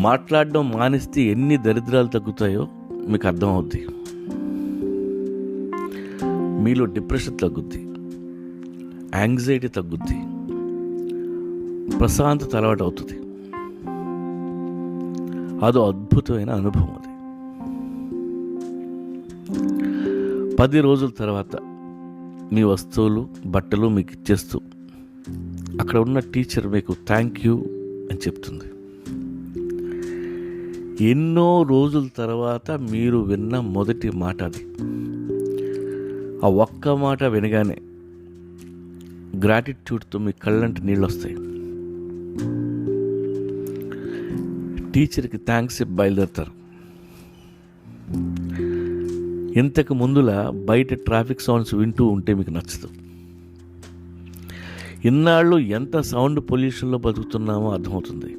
మాట్లాడడం మానేస్తే ఎన్ని దరిద్రాలు తగ్గుతాయో మీకు అర్థమవుద్ది. మీలో డిప్రెషన్ తగ్గుద్ది, యాంగ్జైటీ తగ్గుద్ది, ప్రశాంతత అలవాటు అవుతుంది. అదో అద్భుతమైన అనుభవం. అది 10 రోజుల తర్వాత మీ వస్తువులు, బట్టలు మీకు ఇచ్చేస్తూ అక్కడ ఉన్న టీచర్ మీకు థ్యాంక్ యూ అని చెప్తుంది. ఎన్నో రోజుల తర్వాత మీరు విన్న మొదటి మాట అది. ఆ ఒక్క మాట వినగానే గ్రాటిట్యూడ్తో మీ కళ్ళంటి నీళ్ళు వస్తాయి. టీచర్కి థ్యాంక్స్ బయలుదేరుతారు. ఇంతకు ముందులా బయట ట్రాఫిక్ సౌండ్స్ వింటూ ఉంటే మీకు నచ్చదు. ఇన్నాళ్ళు ఎంత సౌండ్ పొల్యూషన్లో బతుకుతున్నామో అర్థమవుతుంది.